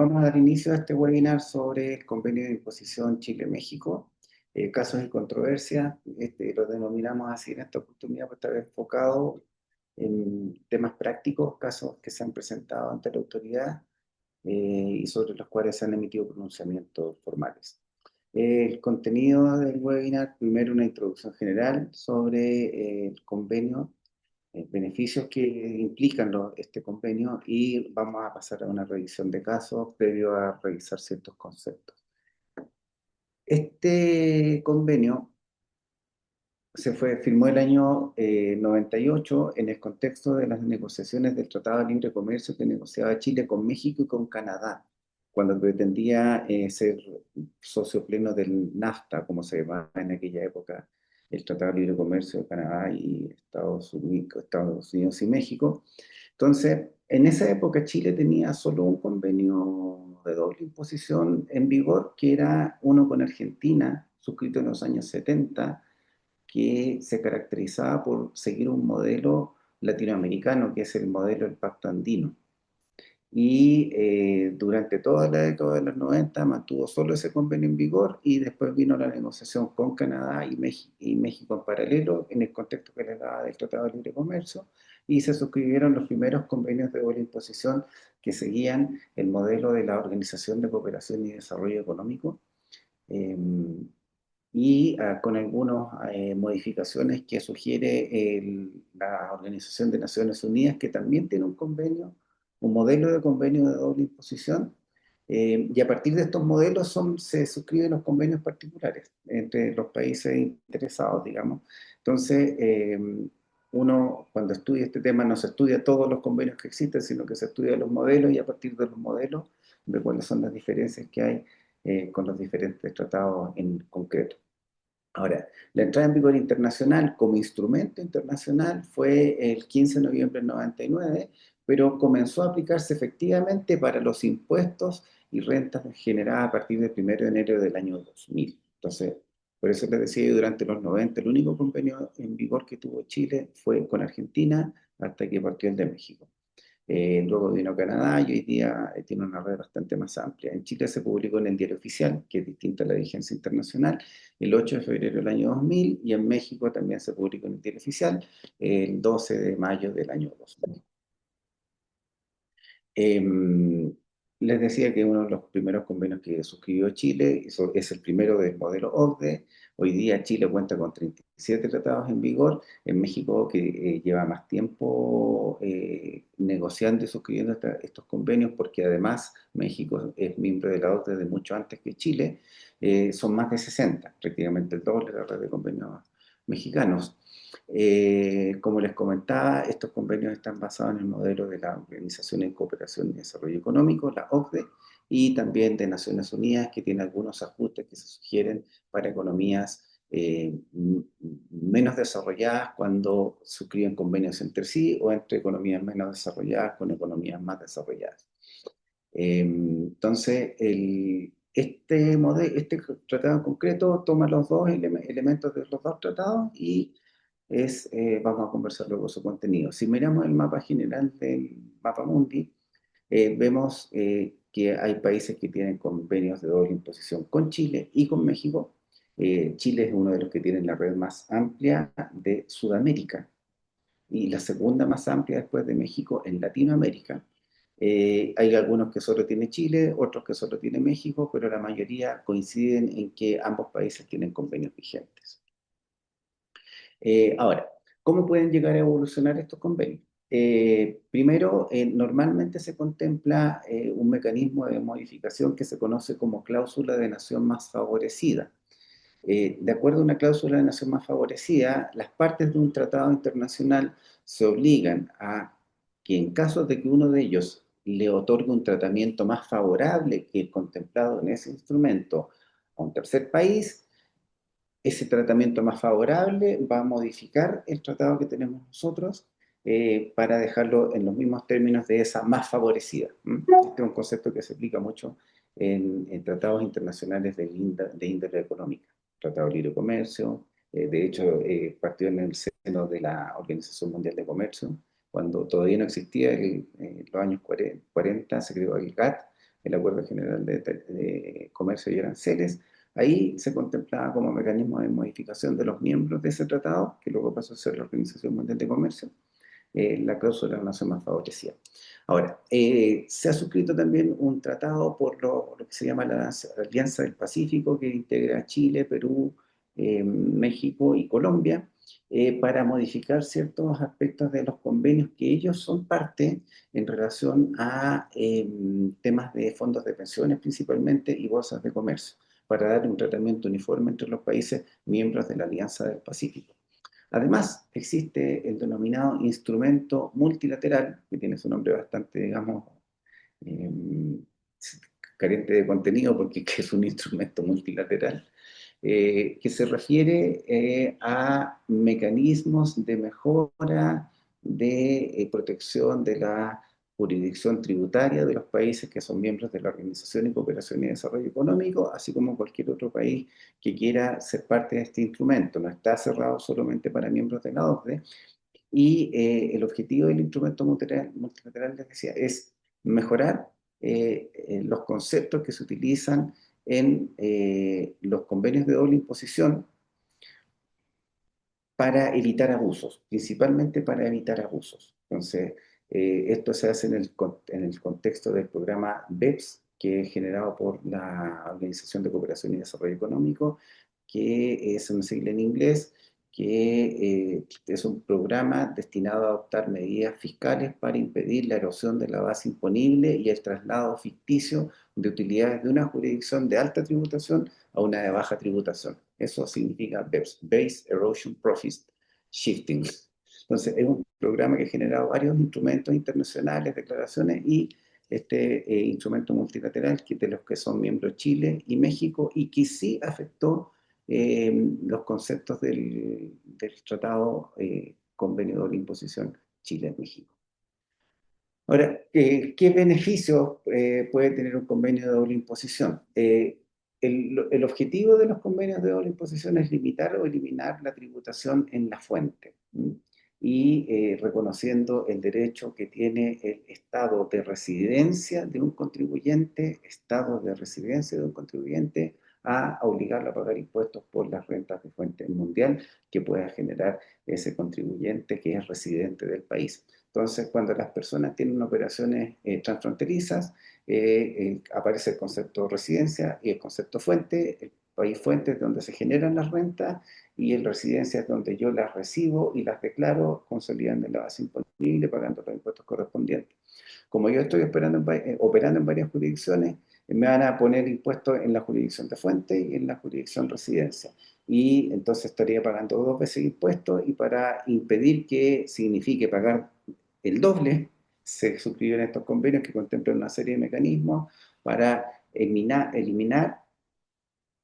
Vamos a dar inicio a este webinar sobre el convenio de imposición Chile-México, casos y controversias. Lo denominamos así en esta oportunidad por estar enfocado en temas prácticos, casos que se han presentado ante la autoridad y sobre los cuales se han emitido pronunciamientos formales. El contenido del webinar: primero una introducción general sobre el convenio, beneficios que implican este convenio, y vamos a pasar a una revisión de casos previo a revisar ciertos conceptos. Este convenio firmó el año 98 en el contexto de las negociaciones del Tratado de Libre Comercio que negociaba Chile con México y con Canadá, cuando pretendía ser socio pleno del NAFTA, como se llamaba en aquella época, el Tratado de Libre Comercio de Canadá y Estados Unidos y México. Entonces, en esa época Chile tenía solo un convenio de doble imposición en vigor, que era uno con Argentina, suscrito en los años 70, que se caracterizaba por seguir un modelo latinoamericano, que es el modelo del Pacto Andino. Y durante toda la década de los 90 mantuvo solo ese convenio en vigor, y después vino la negociación con Canadá y México en paralelo, en el contexto que les daba del Tratado de Libre Comercio, y se suscribieron los primeros convenios de doble imposición que seguían el modelo de la Organización de Cooperación y Desarrollo Económico, eh, con algunas modificaciones que sugiere la Organización de Naciones Unidas, que también tiene un convenio, un modelo de convenio de doble imposición, y a partir de estos modelos se suscriben los convenios particulares entre los países interesados, digamos. Entonces, uno cuando estudia este tema no se estudia todos los convenios que existen, sino que se estudia los modelos, y a partir de los modelos ve cuáles son las diferencias que hay con los diferentes tratados en concreto. Ahora, la entrada en vigor internacional como instrumento internacional fue el 15 de noviembre del 99, pero comenzó a aplicarse efectivamente para los impuestos y rentas generadas a partir del 1 de enero del año 2000. Entonces, por eso les decía yo, durante los 90 el único convenio en vigor que tuvo Chile fue con Argentina, hasta que partió el de México. Luego vino Canadá, y hoy día tiene una red bastante más amplia. En Chile se publicó en el Diario Oficial, que es distinta a la vigencia internacional, el 8 de febrero del año 2000, y en México también se publicó en el Diario Oficial el 12 de mayo del año 2000. Eh, Les decía que uno de los primeros convenios que suscribió Chile es el primero del modelo OCDE. Hoy día Chile cuenta con 37 tratados en vigor. En México, que lleva más tiempo negociando y suscribiendo estos convenios, porque además México es miembro de la OCDE de mucho antes que Chile, son más de 60, prácticamente el doble de la red de convenios mexicanos. Como les comentaba, estos convenios están basados en el modelo de la Organización de Cooperación y Desarrollo Económico, la OCDE, y también de Naciones Unidas, que tiene algunos ajustes que se sugieren para economías menos desarrolladas cuando suscriben convenios entre sí, o entre economías menos desarrolladas con economías más desarrolladas. Entonces, este tratado en concreto toma los dos elementos de los dos tratados, y vamos a conversar luego su contenido. Si miramos el mapa general del Mapa Mundi, vemos que hay países que tienen convenios de doble imposición con Chile y con México. Chile es uno de los que tienen la red más amplia de Sudamérica, y la segunda más amplia después de México en Latinoamérica. Hay algunos que solo tiene Chile, otros que solo tiene México, pero la mayoría coinciden en que ambos países tienen convenios vigentes. Ahora, ¿cómo pueden llegar a evolucionar estos convenios? Primero, normalmente se contempla un mecanismo de modificación que se conoce como cláusula de nación más favorecida. De acuerdo a una cláusula de nación más favorecida, las partes de un tratado internacional se obligan a que, en caso de que uno de ellos le otorgue un tratamiento más favorable que el contemplado en ese instrumento a un tercer país, ese tratamiento más favorable va a modificar el tratado que tenemos nosotros, para dejarlo en los mismos términos de esa más favorecida. Este es un concepto que se aplica mucho en tratados internacionales de índole económica. Tratado de Libre Comercio, de hecho, partió en el seno de la Organización Mundial de Comercio, cuando todavía no existía, en los años 40 se creó el GATT, el Acuerdo General de Comercio y Aranceles. Ahí se contemplaba como mecanismo de modificación de los miembros de ese tratado, que luego pasó a ser la Organización Mundial de Comercio, la cláusula de la nación más favorecida. Ahora, se ha suscrito también un tratado por lo que se llama la Alianza del Pacífico, que integra Chile, Perú, México y Colombia, para modificar ciertos aspectos de los convenios que ellos son parte en relación a temas de fondos de pensiones principalmente y bolsas de comercio, para dar un tratamiento uniforme entre los países miembros de la Alianza del Pacífico. Además, existe el denominado instrumento multilateral, que tiene su nombre bastante, digamos, eh, carente de contenido porque es un instrumento multilateral, que se refiere a mecanismos de mejora de protección de la jurisdicción tributaria de los países que son miembros de la Organización de Cooperación y Desarrollo Económico, así como cualquier otro país que quiera ser parte de este instrumento. No está cerrado solamente para miembros de la OCDE. Y el objetivo del instrumento multilateral, les decía, es mejorar los conceptos que se utilizan en los convenios de doble imposición para evitar abusos, principalmente para evitar abusos. Entonces, esto se hace en el contexto del programa BEPS, que es generado por la Organización de Cooperación y Desarrollo Económico, que es una sigla en inglés, que es un programa destinado a adoptar medidas fiscales para impedir la erosión de la base imponible y el traslado ficticio de utilidades de una jurisdicción de alta tributación a una de baja tributación. Eso significa BEPS, Base Erosion Profit Shifting. Entonces, es un programa que ha generado varios instrumentos internacionales, declaraciones y este instrumento multilateral que de los que son miembros Chile y México y que sí afectó los conceptos del tratado convenio de doble imposición Chile-México. Ahora, ¿qué beneficios puede tener un convenio de doble imposición? El objetivo de los convenios de doble imposición es limitar o eliminar la tributación en la fuente, ¿m? Y reconociendo el derecho que tiene el estado de residencia de un contribuyente, estado de residencia de un contribuyente, a obligarlo a pagar impuestos por las rentas de fuente mundial que pueda generar ese contribuyente que es residente del país. Entonces, cuando las personas tienen operaciones transfronterizas, aparece el concepto residencia y el concepto fuente. El país fuente es donde se generan las rentas y el residencia es donde yo las recibo y las declaro, consolidando la base imponible, pagando los impuestos correspondientes. Como yo estoy operando en varias jurisdicciones, me van a poner impuestos en la jurisdicción de fuente y en la jurisdicción residencia. Y entonces estaría pagando dos veces impuestos y para impedir que signifique pagar el doble, se suscriben estos convenios que contemplan una serie de mecanismos para eliminar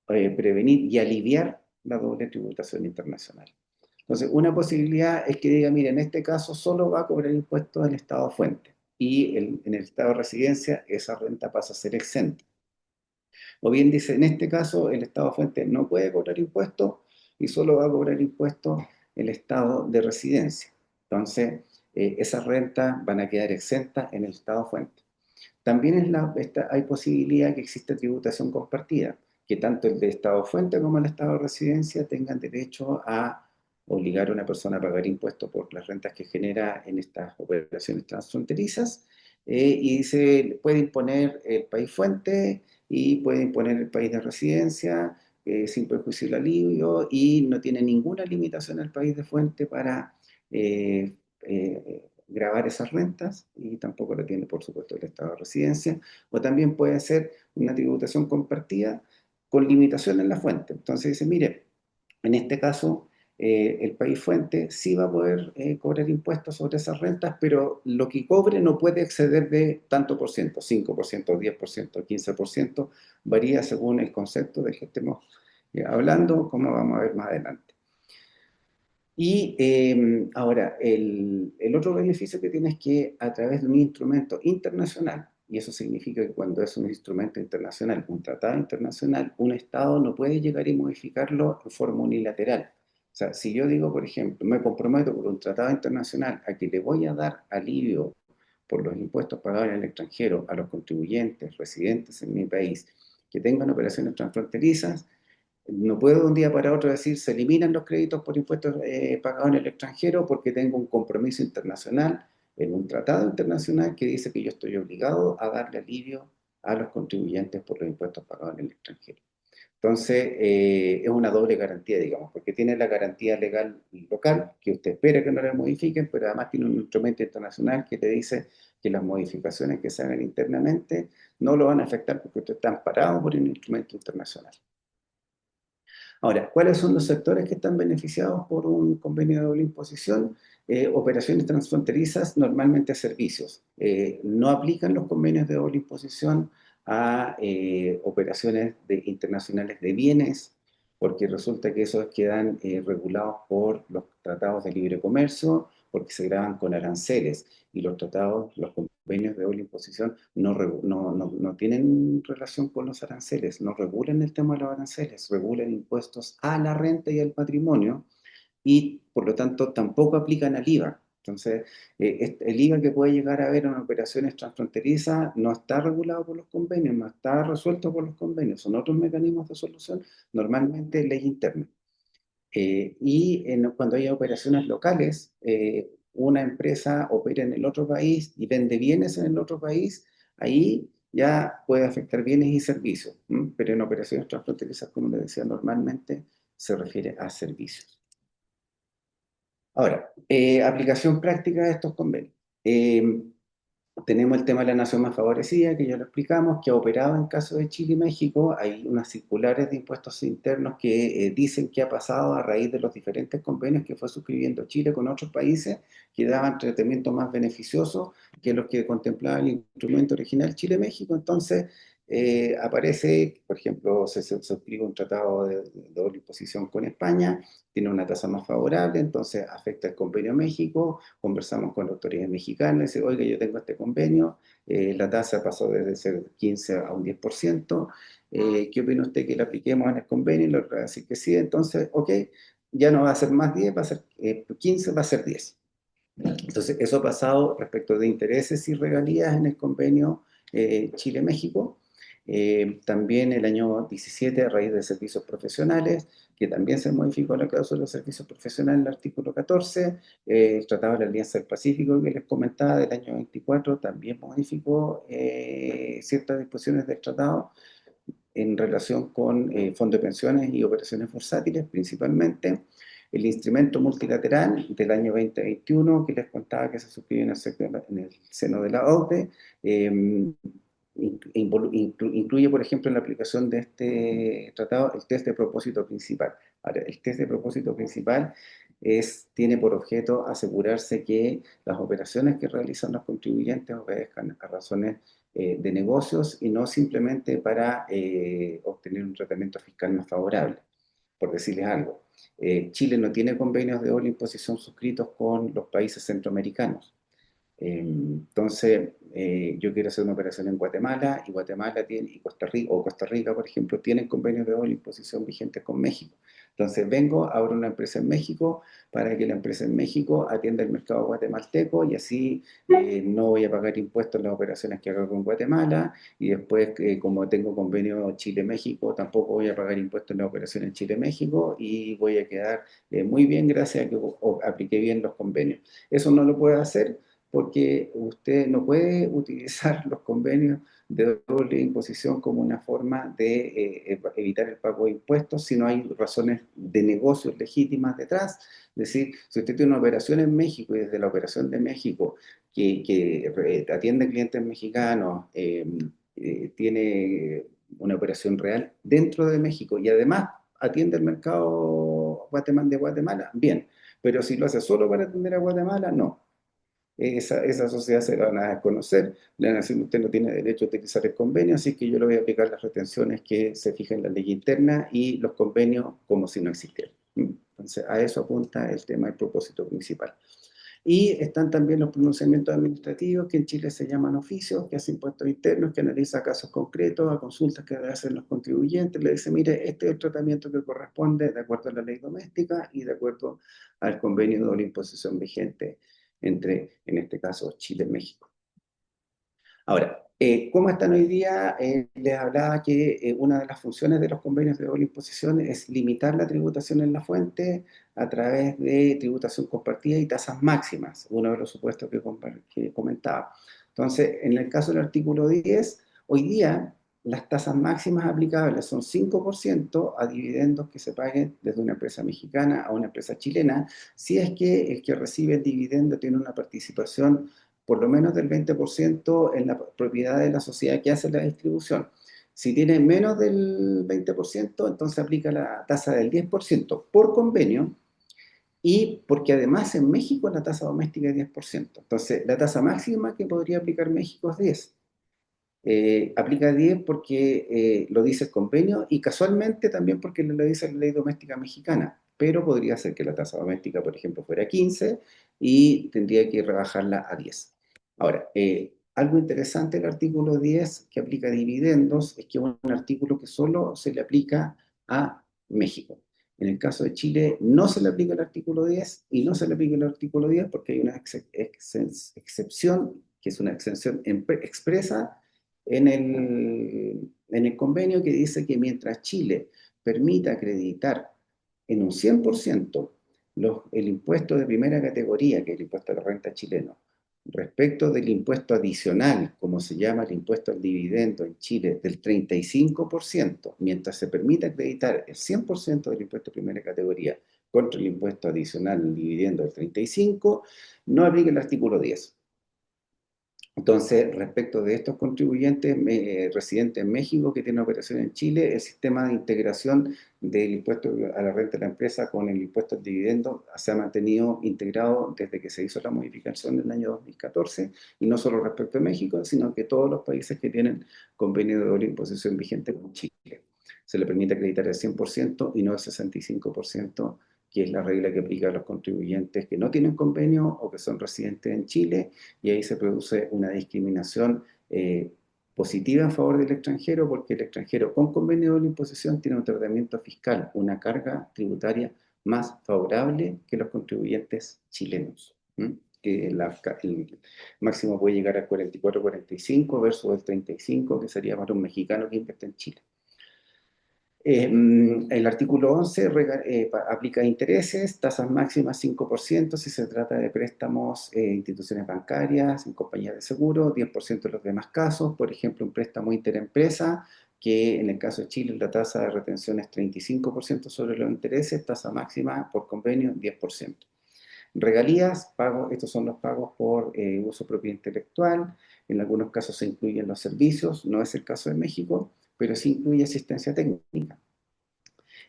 prevenir y aliviar la doble tributación internacional. Entonces, una posibilidad es que diga, mire, en este caso solo va a cobrar impuestos el Estado fuente y en el Estado de residencia esa renta pasa a ser exenta. O bien dice, en este caso el Estado fuente no puede cobrar impuestos y solo va a cobrar impuestos el Estado de residencia. Entonces, esas rentas van a quedar exentas en el Estado fuente. También hay posibilidad que exista tributación compartida, que tanto el de Estado fuente como el Estado de residencia tengan derecho a obligar a una persona a pagar impuestos por las rentas que genera en estas operaciones transfronterizas, y se puede imponer el país fuente y puede imponer el país de residencia sin perjuicio del alivio y no tiene ninguna limitación el país de fuente para grabar esas rentas y tampoco la tiene, por supuesto, el Estado de residencia, o también puede ser una tributación compartida con limitación en la fuente. Entonces dice, mire, en este caso el país fuente sí va a poder cobrar impuestos sobre esas rentas, pero lo que cobre no puede exceder de tanto por ciento, 5%, 10%, 15%, varía según el concepto del que estemos hablando, como vamos a ver más adelante. Y ahora, el otro beneficio que tiene es que a través de un instrumento internacional, y eso significa que cuando es un instrumento internacional, un tratado internacional, un Estado no puede llegar y modificarlo en forma unilateral. O sea, si yo digo, por ejemplo, me comprometo por un tratado internacional a que le voy a dar alivio por los impuestos pagados en el extranjero a los contribuyentes residentes en mi país que tengan operaciones transfronterizas, no puedo de un día para otro decir se eliminan los créditos por impuestos pagados en el extranjero porque tengo un compromiso internacional en un tratado internacional que dice que yo estoy obligado a darle alivio a los contribuyentes por los impuestos pagados en el extranjero. Entonces, es una doble garantía, digamos, porque tiene la garantía legal local, que usted espera que no la modifiquen, pero además tiene un instrumento internacional que te dice que las modificaciones que se hagan internamente no lo van a afectar porque usted está amparado por un instrumento internacional. Ahora, ¿cuáles son los sectores que están beneficiados por un convenio de doble imposición? Operaciones transfronterizas, normalmente servicios. No aplican los convenios de doble imposición a operaciones internacionales de bienes, porque resulta que esos quedan regulados por los tratados de libre comercio, porque se graban con aranceles, y los tratados, los convenios de doble imposición no tienen relación con los aranceles, no regulan el tema de los aranceles, regulan impuestos a la renta y al patrimonio, y por lo tanto tampoco aplican al IVA. Entonces, el IVA que puede llegar a haber en operaciones transfronterizas no está regulado por los convenios, no está resuelto por los convenios, son otros mecanismos de solución, normalmente ley interna. Cuando hay operaciones locales, una empresa opera en el otro país y vende bienes en el otro país, ahí ya puede afectar bienes y servicios, ¿m? Pero en operaciones transfronterizas, como les decía, normalmente se refiere a servicios. Ahora, aplicación práctica de estos convenios. Eh, Tenemos el tema de la nación más favorecida, que ya lo explicamos, que ha operado en caso de Chile y México. Hay unas circulares de impuestos internos que dicen qué ha pasado a raíz de los diferentes convenios que fue suscribiendo Chile con otros países que daban tratamiento más beneficioso que los que contemplaba el instrumento original Chile-México. Entonces, aparece, por ejemplo, se suscribe un tratado de doble imposición con España, tiene una tasa más favorable, entonces afecta el convenio México. Conversamos con la autoridad mexicana, dice, oiga, yo tengo este convenio, la tasa pasó desde ser 15 a un 10%, ¿qué opina usted que le apliquemos en el convenio? Y le va a decir que sí, entonces, ok, ya no va a ser más 10, va a ser 15, va a ser 10. Entonces, eso ha pasado respecto de intereses y regalías en el convenio Chile-México. También el año 17, a raíz de servicios profesionales, que también se modificó la cláusula de servicios profesionales en el artículo 14, el Tratado de la Alianza del Pacífico que les comentaba del año 24 también modificó ciertas disposiciones del tratado en relación con fondos de pensiones y operaciones bursátiles principalmente. El instrumento multilateral del año 2021 que les contaba que se suscribió en el seno de la OCDE, incluye, por ejemplo, en la aplicación de este tratado el test de propósito principal. Ahora, el test de propósito principal tiene por objeto asegurarse que las operaciones que realizan los contribuyentes obedezcan a razones de negocios y no simplemente para obtener un tratamiento fiscal más favorable, por decirles algo. Chile no tiene convenios de doble imposición suscritos con los países centroamericanos. Entonces, yo quiero hacer una operación en Guatemala y Guatemala tiene, y Costa Rica, o Costa Rica, por ejemplo, tienen convenios de doble imposición vigentes con México. Entonces, vengo, abro una empresa en México para que la empresa en México atienda el mercado guatemalteco y así no voy a pagar impuestos en las operaciones que haga con Guatemala y después, como tengo convenio Chile-México, tampoco voy a pagar impuestos en las operaciones Chile-México y voy a quedar muy bien gracias a que apliqué bien los convenios. Eso no lo puede hacer porque usted no puede utilizar los convenios de doble imposición como una forma de evitar el pago de impuestos si no hay razones de negocios legítimas detrás. Es decir, si usted tiene una operación en México y desde la operación de México que atiende clientes mexicanos, tiene una operación real dentro de México y además atiende el mercado de Guatemala, bien. Pero si lo hace solo para atender a Guatemala, no. Esa sociedad se la van a desconocer, le van a decir usted no tiene derecho a utilizar el convenio, así que yo le voy a aplicar las retenciones que se fijan en la ley interna y los convenios como si no existieran. Entonces, a eso apunta el tema del propósito principal. Y están también los pronunciamientos administrativos, que en Chile se llaman oficios, que hacen impuestos internos, que analiza casos concretos, a consultas que hacen los contribuyentes, le dice, mire, este es el tratamiento que corresponde de acuerdo a la ley doméstica y de acuerdo al convenio de doble imposición vigente entre, en este caso, Chile y México. Ahora, ¿cómo están hoy día? Les hablaba que una de las funciones de los convenios de doble imposición es limitar la tributación en la fuente a través de tributación compartida y tasas máximas, uno de los supuestos que comentaba. Entonces, en el caso del artículo 10, hoy día las tasas máximas aplicables son 5% a dividendos que se paguen desde una empresa mexicana a una empresa chilena, si es que el que recibe el dividendo tiene una participación por lo menos del 20% en la propiedad de la sociedad que hace la distribución. Si tiene menos del 20%, entonces aplica la tasa del 10% por convenio y porque además en México la tasa doméstica es 10%. Entonces, la tasa máxima que podría aplicar México es 10. Aplica 10 porque lo dice el convenio y casualmente también porque lo dice la ley doméstica mexicana, pero podría ser que la tasa doméstica, por ejemplo, fuera 15 y tendría que rebajarla a 10. Ahora, algo interesante del artículo 10 que aplica dividendos es que es un artículo que solo se le aplica a México. En el caso de Chile no se le aplica el artículo 10 y no se le aplica el artículo 10 porque hay una excepción, que es una exención expresa en el convenio que dice que mientras Chile permita acreditar en un 100% el impuesto de primera categoría, que es el impuesto a la renta chileno, respecto del impuesto adicional, como se llama el impuesto al dividendo en Chile, del 35%, mientras se permita acreditar el 100% del impuesto de primera categoría contra el impuesto adicional al dividendo del 35%, no aplica el artículo 10. Entonces, respecto de estos contribuyentes residentes en México que tienen operación en Chile, el sistema de integración del impuesto a la renta de la empresa con el impuesto al dividendo se ha mantenido integrado desde que se hizo la modificación del año 2014, y no solo respecto a México, sino que todos los países que tienen convenio de doble imposición vigente con Chile. Se le permite acreditar el 100% y no el 65%, que es la regla que aplica a los contribuyentes que no tienen convenio o que son residentes en Chile, y ahí se produce una discriminación positiva en favor del extranjero, porque el extranjero con convenio de doble imposición tiene un tratamiento fiscal, una carga tributaria más favorable que los contribuyentes chilenos. Que el máximo puede llegar a 44-45 versus el 35, que sería para un mexicano que invierte en Chile. El artículo 11 aplica intereses, tasas máximas 5% si se trata de préstamos instituciones bancarias, en compañías de seguro, 10% en los demás casos, por ejemplo, un préstamo interempresa, que en el caso de Chile la tasa de retención es 35% sobre los intereses, tasa máxima por convenio 10%. Regalías, pagos, estos son los pagos por uso de propiedad intelectual, en algunos casos se incluyen los servicios, no es el caso de México, pero sí incluye asistencia técnica.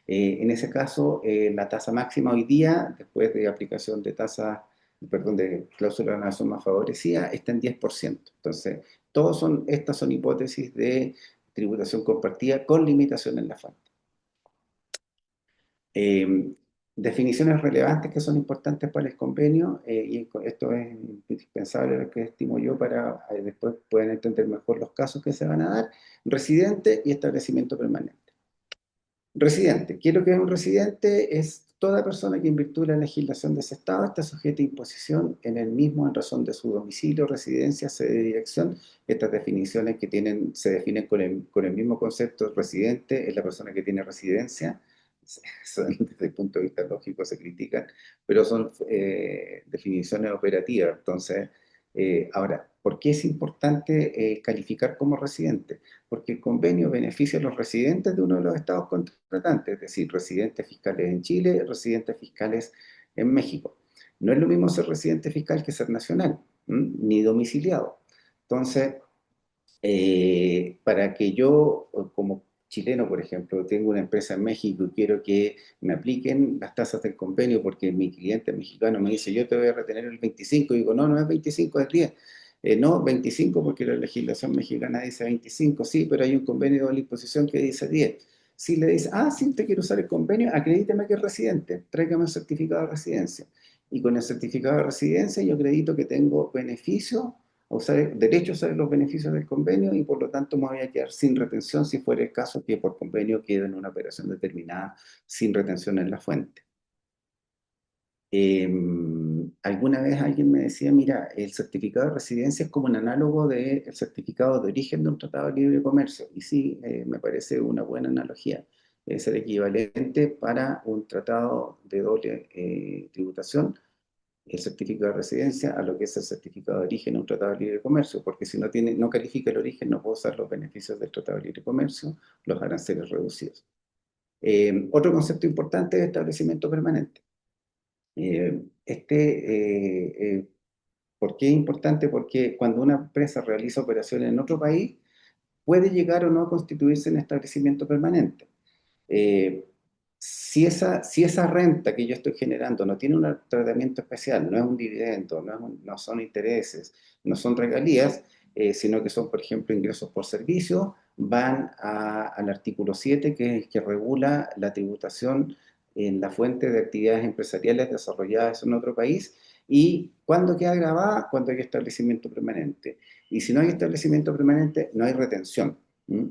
En ese caso, la tasa máxima hoy día, después de aplicación de de cláusula de nación más favorecida, está en 10%. Entonces, estas son hipótesis de tributación compartida con limitación en la fuente. Eh, Definiciones relevantes que son importantes para el convenio, y esto es indispensable, lo que estimo yo, para después pueden entender mejor los casos que se van a dar: residente y establecimiento permanente. Residente. ¿Qué es lo que es un residente? Es toda persona que en virtud de la legislación de ese Estado está sujeta a imposición en el mismo en razón de su domicilio, residencia, sede de dirección. Estas definiciones se definen con el mismo concepto. Residente es la persona que tiene residencia. Desde el punto de vista lógico se critican, pero son definiciones operativas. Entonces, ahora, ¿por qué es importante calificar como residente? Porque el convenio beneficia a los residentes de uno de los estados contratantes, es decir, residentes fiscales en Chile, residentes fiscales en México. No es lo mismo ser residente fiscal que ser nacional, ni domiciliado. Entonces, para que yo, como chileno, por ejemplo, tengo una empresa en México y quiero que me apliquen las tasas del convenio porque mi cliente mexicano me dice, yo te voy a retener el 25, y digo, no, no es 25, es 10. No, 25 porque la legislación mexicana dice 25, sí, pero hay un convenio de la imposición que dice 10. Si le dice, sí, te quiero usar el convenio, acredíteme que es residente, tráigame un certificado de residencia. Y con el certificado de residencia yo acredito que tengo beneficio a usar, derecho a usar los beneficios del convenio, y por lo tanto me voy a quedar sin retención si fuera el caso que por convenio quede en una operación determinada sin retención en la fuente. Eh, alguna vez alguien me decía, mira, el certificado de residencia es como un análogo del certificado de origen de un tratado de libre comercio. Y sí, me parece una buena analogía. Es el equivalente para un tratado de doble tributación, el certificado de residencia, a lo que es el certificado de origen de un tratado de libre comercio, porque si no tiene, no califica el origen, no puede usar los beneficios del tratado de libre comercio, los aranceles reducidos. Otro concepto importante es establecimiento permanente. Este, ¿por qué es importante? Porque cuando una empresa realiza operaciones en otro país, puede llegar o no a constituirse en establecimiento permanente. Eh, si esa renta que yo estoy generando no tiene un tratamiento especial, no es un dividendo, no son intereses, no son regalías, sino que son, por ejemplo, ingresos por servicio, van al artículo 7, que regula la tributación en la fuente de actividades empresariales desarrolladas en otro país. ¿Y cuándo queda grabada? Cuando hay establecimiento permanente. Y si no hay establecimiento permanente, no hay retención. ¿Mm?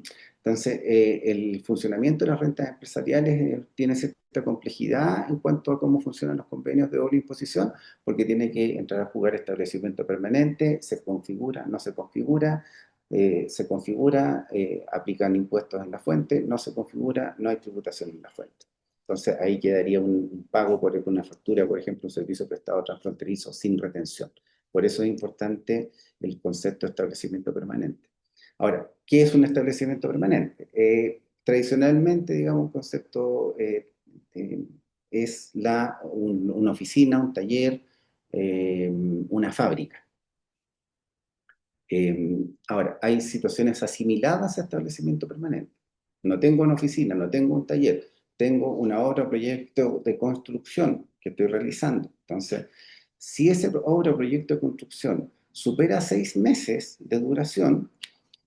Entonces, el funcionamiento de las rentas empresariales tiene cierta complejidad en cuanto a cómo funcionan los convenios de doble imposición, porque tiene que entrar a jugar establecimiento permanente, se configura, no se configura, aplican impuestos en la fuente, no se configura, no hay tributación en la fuente. Entonces, ahí quedaría un pago por una factura, por ejemplo, un servicio prestado transfronterizo sin retención. Por eso es importante el concepto de establecimiento permanente. Ahora, ¿qué es un establecimiento permanente? Tradicionalmente, digamos, un concepto eh, es una oficina, un taller, una fábrica. Ahora, hay situaciones asimiladas a establecimiento permanente. No tengo una oficina, no tengo un taller, tengo una obra o proyecto de construcción que estoy realizando. Entonces, si esa obra o proyecto de construcción supera 6 meses de duración,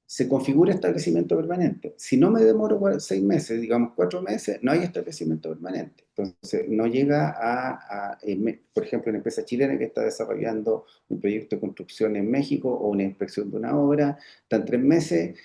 se configura establecimiento permanente. Si no me demoro 6 meses, digamos 4 meses, no hay establecimiento permanente. Entonces, no llega por ejemplo, una empresa chilena que está desarrollando un proyecto de construcción en México o una inspección de una obra, están 3 meses,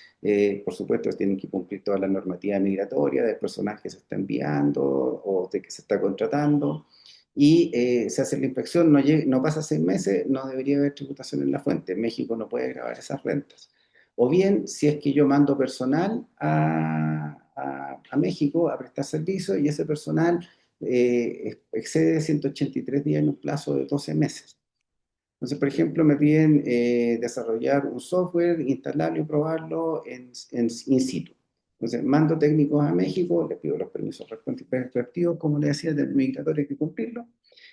por supuesto tienen que cumplir toda la normativa migratoria del personal que se está enviando o de que se está contratando. Y se hace la inspección, no pasa 6 meses, no debería haber tributación en la fuente. México no puede grabar esas rentas. O bien, si es que yo mando personal a México a prestar servicio y ese personal excede 183 días en un plazo de 12 meses. Entonces, por ejemplo, me piden desarrollar un software, instalarlo y probarlo in situ. Entonces, mando técnicos a México, les pido los permisos respectivos, como le decía, del migratorio hay que cumplirlo,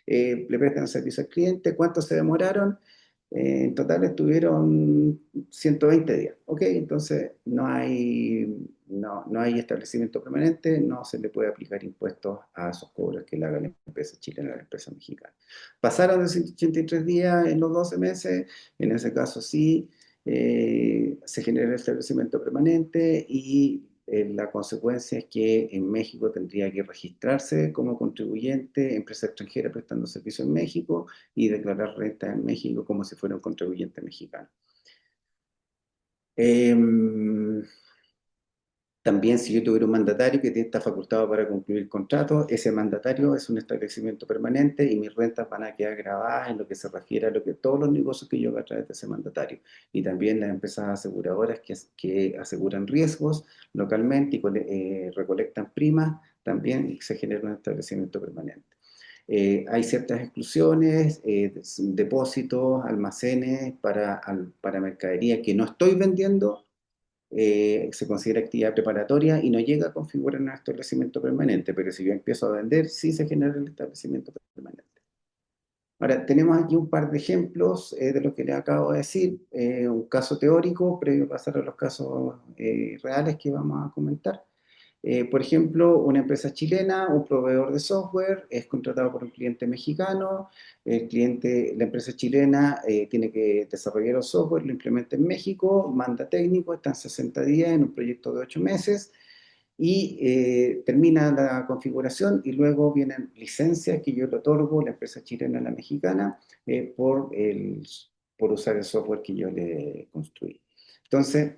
le prestan servicio al cliente. ¿Cuánto se demoraron? En total estuvieron 120 días. ¿Ok? Entonces, no hay establecimiento permanente, no se le puede aplicar impuestos a esos cobros que le haga la empresa chilena a la empresa mexicana. Pasaron de 183 días en los 12 meses, en ese caso sí, se genera el establecimiento permanente y la consecuencia es que en México tendría que registrarse como contribuyente, empresa extranjera prestando servicio en México y declarar renta en México como si fuera un contribuyente mexicano. Eh, También si yo tuviera un mandatario que está facultado para concluir contratos, ese mandatario es un establecimiento permanente y mis rentas van a quedar grabadas en lo que se refiere a todos los negocios que yo haga a través de ese mandatario. Y también las empresas aseguradoras que aseguran riesgos localmente y recolectan primas, también se genera un establecimiento permanente. Hay ciertas exclusiones, depósitos, almacenes para mercadería que no estoy vendiendo, se considera actividad preparatoria y no llega a configurar un establecimiento permanente, pero si yo empiezo a vender, sí se genera el establecimiento permanente. Ahora, tenemos aquí un par de ejemplos de lo que les acabo de decir, un caso teórico previo a pasar a los casos reales que vamos a comentar. Por ejemplo, una empresa chilena, un proveedor de software, es contratado por un cliente mexicano, la empresa chilena tiene que desarrollar el software, lo implementa en México, manda técnico, están 60 días en un proyecto de 8 meses y termina la configuración y luego vienen licencias que yo le otorgo, la empresa chilena a la mexicana, por usar el software que yo le construí. Entonces,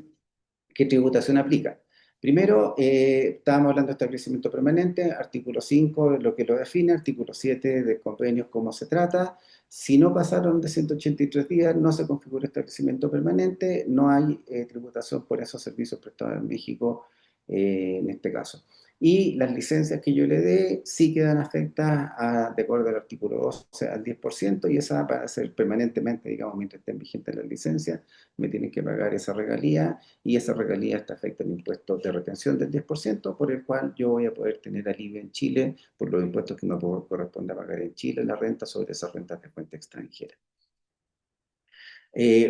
¿qué tributación aplica? Primero, estábamos hablando de establecimiento permanente, artículo 5, lo que lo define, artículo 7 de convenios, cómo se trata, Si no pasaron de 183 días, no se configura establecimiento permanente, no hay tributación por esos servicios prestados en México en este caso. Y las licencias que yo le dé sí quedan afectadas de acuerdo al artículo 12 al 10%, y esa va a ser permanentemente, digamos, mientras estén vigentes las licencias, me tienen que pagar esa regalía, y esa regalía está afecta al impuesto de retención del 10%, por el cual yo voy a poder tener alivio en Chile por los impuestos que me corresponde pagar en Chile, la renta sobre esas rentas de cuenta extranjera.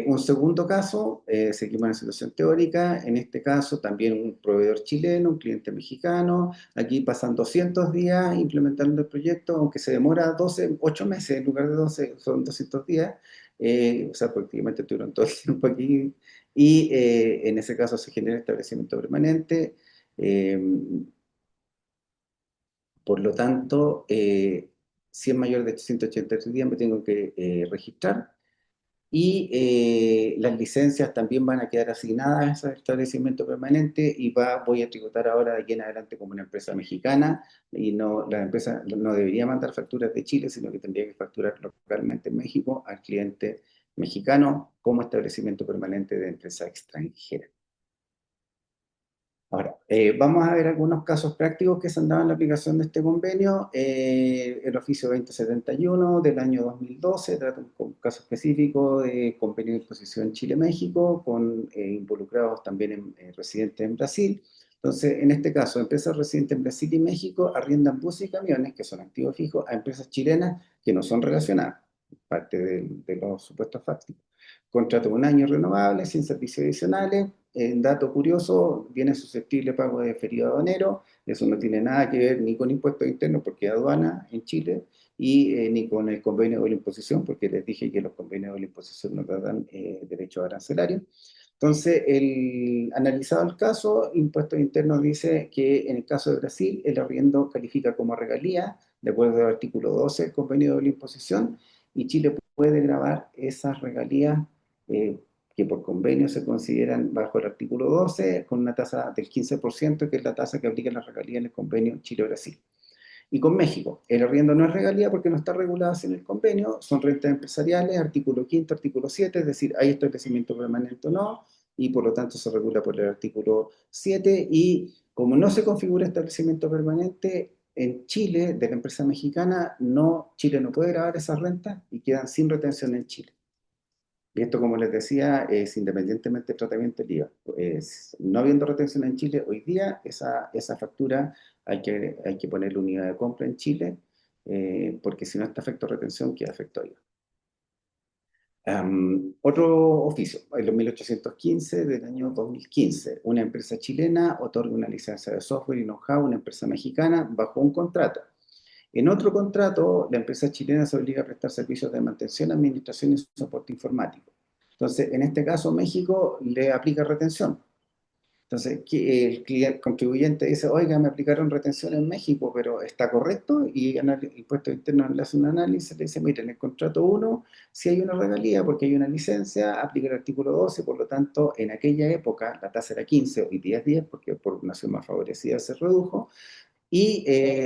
Un segundo caso, seguimos en la situación teórica, en este caso también un proveedor chileno, un cliente mexicano, aquí pasan 200 días implementando el proyecto, aunque se demora 12, 8 meses en lugar de 12, son 200 días, o sea, prácticamente tuvieron todo el tiempo aquí, y en ese caso se genera establecimiento permanente, eh, por lo tanto, si es mayor de 183 días me tengo que registrar, y las licencias también van a quedar asignadas a ese establecimiento permanente, y voy a tributar ahora de aquí en adelante como una empresa mexicana, y no, la empresa no debería mandar facturas de Chile, sino que tendría que facturar localmente en México al cliente mexicano como establecimiento permanente de empresa extranjera. Ahora, vamos a ver algunos casos prácticos que se han dado en la aplicación de este convenio. El oficio 2071 del año 2012 trata un caso específico de convenio de imposición Chile-México con involucrados también residentes en Brasil. Entonces, en este caso, empresas residentes en Brasil y México arriendan buses y camiones, que son activos fijos, a empresas chilenas que no son relacionadas, parte de los supuestos fácticos. Contrato de un año renovable, sin servicios adicionales. Dato curioso, viene susceptible pago de feriado aduanero, eso no tiene nada que ver ni con impuestos internos porque es aduana en Chile, y ni con el convenio de la imposición, porque les dije que los convenios de la imposición no dan derechos arancelarios. Entonces, analizado el caso, Impuestos Internos dice que en el caso de Brasil, el arriendo califica como regalía, de acuerdo al artículo 12 del convenio de la imposición, y Chile puede gravar esas regalías eh, que por convenio se consideran bajo el artículo 12 con una tasa del 15%, que es la tasa que aplica la regalía en el convenio Chile-Brasil. Y con México, el arriendo no es regalía porque no está regulado en el convenio, son rentas empresariales, artículo 5, artículo 7, es decir, hay establecimiento permanente o no, y por lo tanto se regula por el artículo 7, y como no se configura establecimiento permanente, en Chile, de la empresa mexicana, no, Chile no puede grabar esas rentas y quedan sin retención en Chile. Y esto, como les decía, es independientemente del tratamiento del IVA. No habiendo retención en Chile, hoy día esa factura hay que ponerle unidad de compra en Chile, porque si no está efecto retención, queda efecto IVA. Otro oficio, el 1815 del año 2015, una empresa chilena otorga una licencia de software y know-how a una empresa mexicana bajo un contrato. En otro contrato, la empresa chilena se obliga a prestar servicios de mantención, administración y soporte informático. Entonces, en este caso, México le aplica retención. Entonces, el contribuyente dice, oiga, me aplicaron retención en México, pero ¿está correcto? Y el impuesto interno le hace un análisis, le dice, mire, en el contrato 1 sí hay una regalía porque hay una licencia, aplica el artículo 12, por lo tanto, en aquella época la tasa era 15, hoy día es 10, porque por nación más favorecida se redujo, y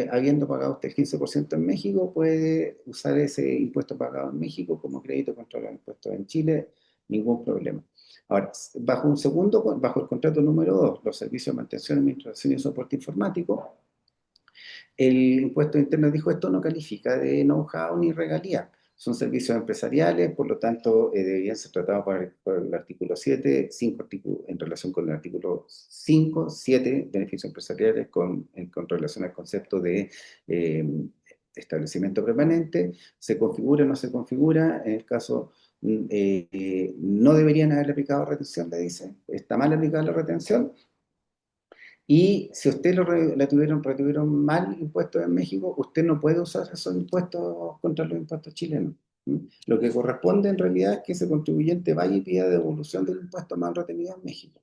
habiendo pagado usted el 15% en México, puede usar ese impuesto pagado en México como crédito contra los impuestos en Chile, ningún problema. Ahora, bajo el contrato número 2, los servicios de mantención, administración y soporte informático, el impuesto interno dijo esto no califica de know-how ni regalía. Son servicios empresariales, por lo tanto, deberían ser tratados por el artículo 7, 5 en relación con el artículo 5, 7, beneficios empresariales con relación al concepto de establecimiento permanente. ¿Se configura o no se configura? En el caso, no deberían haber aplicado retención, le dice. Está mal aplicada la retención, y si usted retuvieron mal impuestos en México, usted no puede usar esos impuestos contra los impuestos chilenos. ¿Mm? Lo que corresponde en realidad es que ese contribuyente vaya y pida devolución del impuesto mal retenido en México.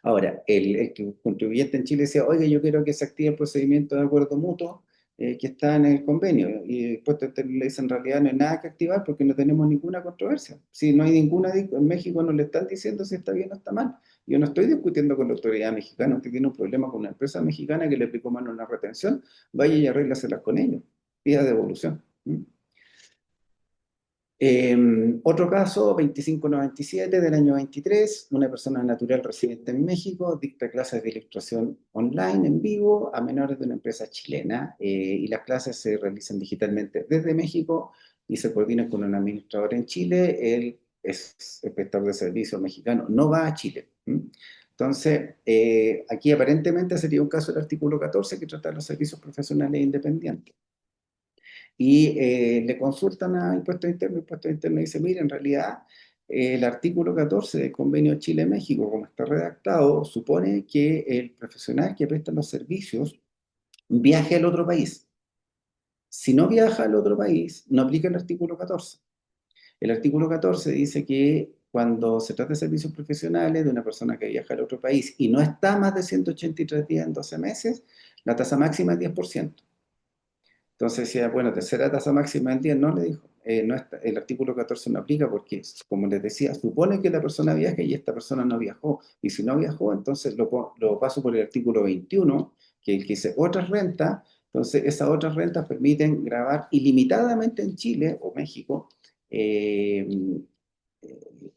Ahora, el contribuyente en Chile decía, oye, yo quiero que se active el procedimiento de acuerdo mutuo que está en el convenio. Y después le dicen, en realidad no hay nada que activar porque no tenemos ninguna controversia. Si no hay ninguna, en México no le están diciendo si está bien o está mal. Yo no estoy discutiendo con la autoridad mexicana. Usted tiene un problema con una empresa mexicana que le aplicó mal una retención, vaya y arréglaselas con ellos. Pida devolución. ¿Mm? Otro caso, 2597 del año 23, una persona natural residente en México dicta clases de ilustración online en vivo a menores de una empresa chilena y las clases se realizan digitalmente desde México y se coordinan con un administrador en Chile. Él es el prestador de servicio mexicano, no va a Chile. ¿M? Entonces, aquí aparentemente sería un caso del artículo 14 que trata de los servicios profesionales independientes y le consultan a Impuestos Internos dice, mire, en realidad el artículo 14 del Convenio Chile-México, como está redactado, supone que el profesional que presta los servicios viaje al otro país. Si no viaja al otro país, no aplica el artículo 14. El artículo 14 dice que cuando se trata de servicios profesionales de una persona que viaja al otro país y no está más de 183 días en 12 meses, la tasa máxima es 10%. Entonces decía, bueno, tercera tasa máxima del día, no le dijo, no está, el artículo 14 no aplica porque, como les decía, supone que la persona viaje y esta persona no viajó. Y si no viajó, entonces lo paso por el artículo 21, que el que dice otras rentas. Entonces, esas otras rentas permiten grabar ilimitadamente en Chile o México eh,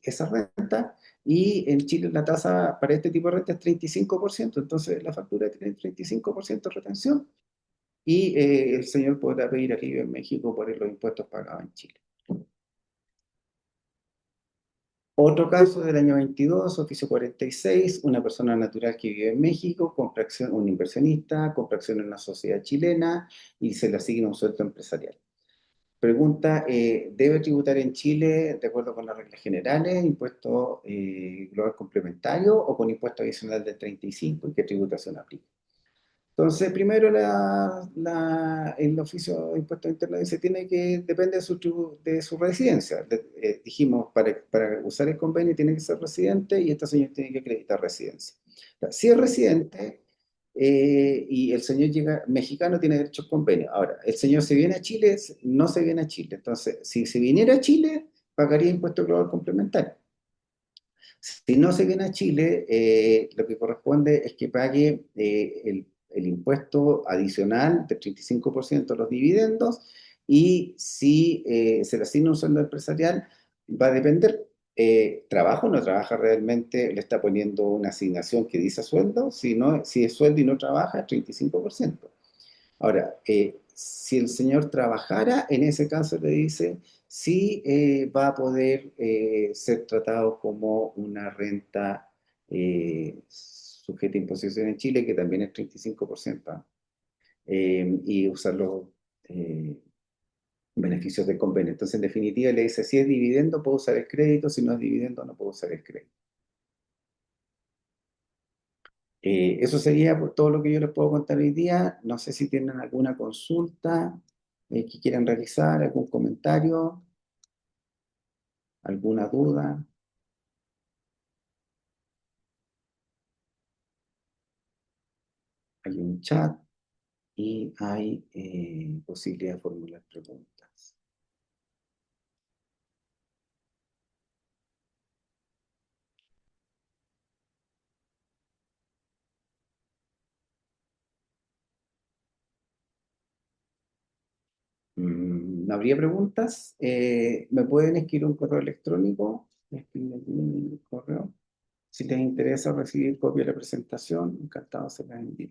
esa renta. Y en Chile la tasa para este tipo de renta es 35%. Entonces, la factura tiene 35% de retención y el señor podrá pedir alivio en México por los impuestos pagados en Chile. Otro caso del año 22, oficio 46, una persona natural que vive en México, compra acción, un inversionista, compra acción en una sociedad chilena y se le asigna un sueldo empresarial. Pregunta, ¿debe tributar en Chile de acuerdo con las reglas generales, impuesto global complementario o con impuesto adicional del 35 y qué tributación aplica? Entonces, primero el oficio de impuestos internos dice tiene que, depende de su residencia. Dijimos, para usar el convenio tiene que ser residente y esta señor tiene que acreditar residencia. O sea, si es residente y el señor llega, mexicano tiene derecho al convenio. Ahora, el señor se viene a Chile, no se viene a Chile. Entonces, si se viniera a Chile, pagaría impuesto global complementario. Si no se viene a Chile, lo que corresponde es que pague el impuesto adicional del 35% de los dividendos y si se le asigna un sueldo empresarial, va a depender, trabaja o no trabaja realmente, le está poniendo una asignación que dice sueldo, si, no, si es sueldo y no trabaja, 35%. Ahora, si el señor trabajara, en ese caso le dice si va a poder ser tratado como una renta sujeta a imposición en Chile, que también es 35%, ¿ah? Y usar los eh, beneficios del convenio. Entonces, en definitiva, le dice, si es dividendo, puedo usar el crédito, si no es dividendo, no puedo usar el crédito. Eso sería por todo lo que yo les puedo contar hoy día. No sé si tienen alguna consulta que quieran realizar, algún comentario, alguna duda. Hay un chat y hay posibilidad de formular preguntas. ¿No habría preguntas? ¿Me pueden escribir un correo electrónico? Escriben mi correo. Si les interesa recibir copia de la presentación, encantado se las envío.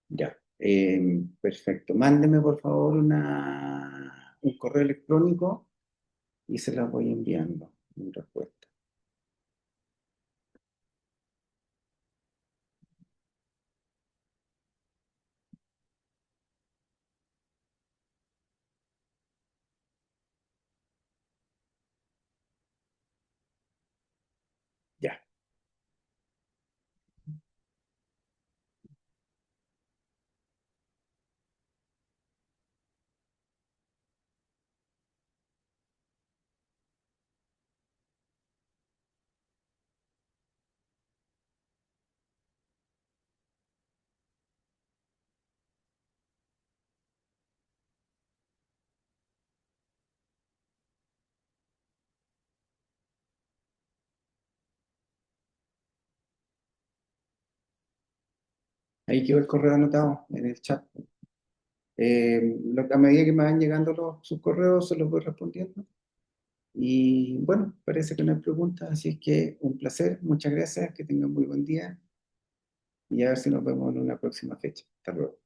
Ya, perfecto. Mándeme por favor un correo electrónico y se las voy enviando en respuesta. Ya. Ahí quedó el correo anotado en el chat. A medida que me van llegando sus correos, se los voy respondiendo. Y bueno, parece que no hay preguntas, así es que un placer, muchas gracias, que tengan muy buen día y a ver si nos vemos en una próxima fecha. Hasta luego.